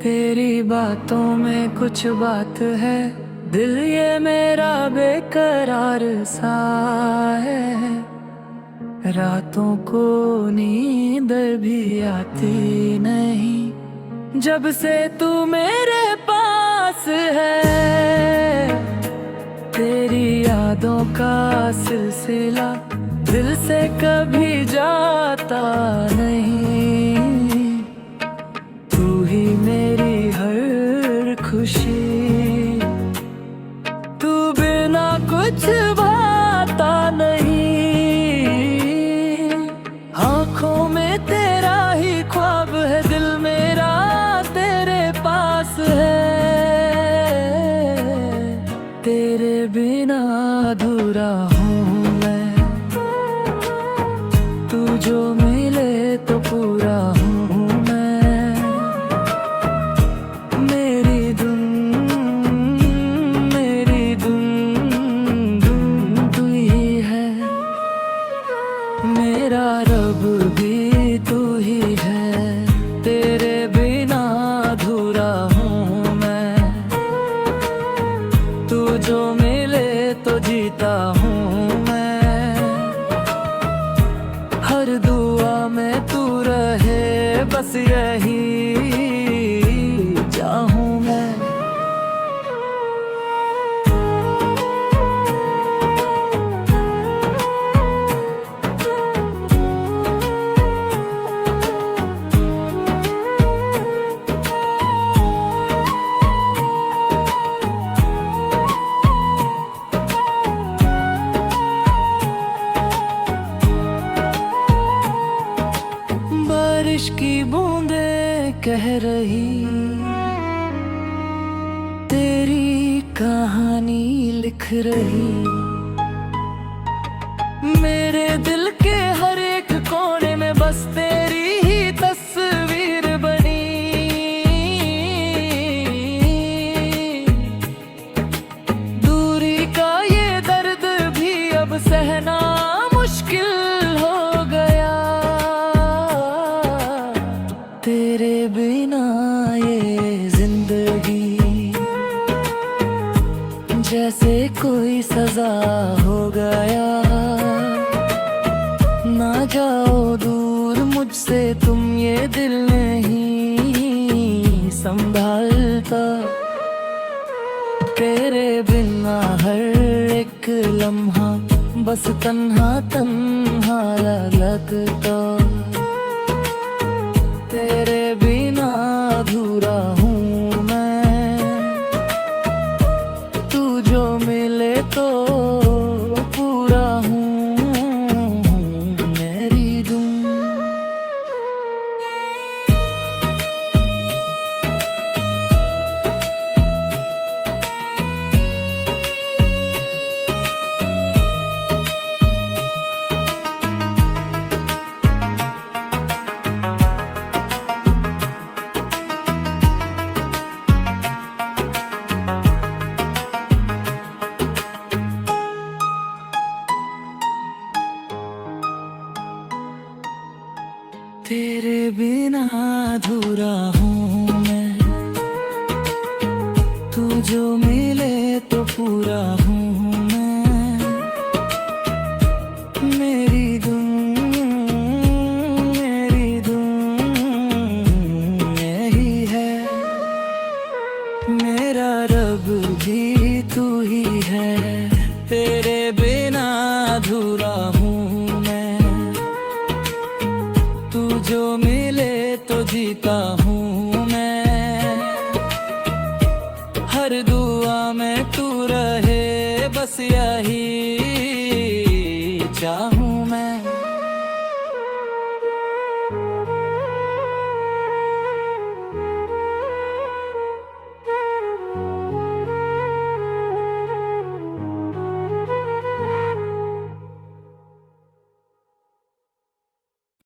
तेरी बातों में कुछ बात है, दिल ये मेरा बेकरार सा है। रातों को नींद भी आती नहीं जब से तू मेरे पास है। तेरी यादों का सिलसिला दिल से कभी जाता नहीं। तू ही मेरी हर खुशी, तू बिना कुछ भाता नहीं। आँखों में तेरा ही ख्वाब है, दिल मेरा तेरे पास है। तेरे बिना अधूरा हूँ मैं, तू जो मिले तो पूरा हूँ मैं। मेरी धुन तू ही है, मेरा रब भी तू ही है। तेरे बिना अधूरा हूँ मैं, तू जो मिले तो जीता हूँ मैं। हर दुआ में तू रहे, बस यही चाहूँ मैं। बारिश की बूंदें कह रही, तेरी कहानी लिख रही। मेरे दिल के हर एक कोने में बस तेरी ही तस्वीर बनी। दूरी का ये दर्द भी अब सहना मुश्किल हो गया। तेरे बिना ये जिंदगी जैसे कोई सजा हो गया। ना जाओ दूर मुझसे तुम, ये दिल नहीं संभालता। तेरे बिना हर एक लम्हा बस तन्हा तन्हा लगता। तेरे बिना अधूरा हूँ मैं, तू जो मिले तो पूरा हूँ। मेरी धुन तेरे बिना अधूरा हूँ मैं, तू जो मिले तो पूरा हूँ मैं। मेरी धुन यही है, मेरा रब भी तू ही है। तेरे बिना अधूरा हूँ मैं, तू जो मिले तो जीता हूँ मैं। हर दुआ में तू रहे, बस यही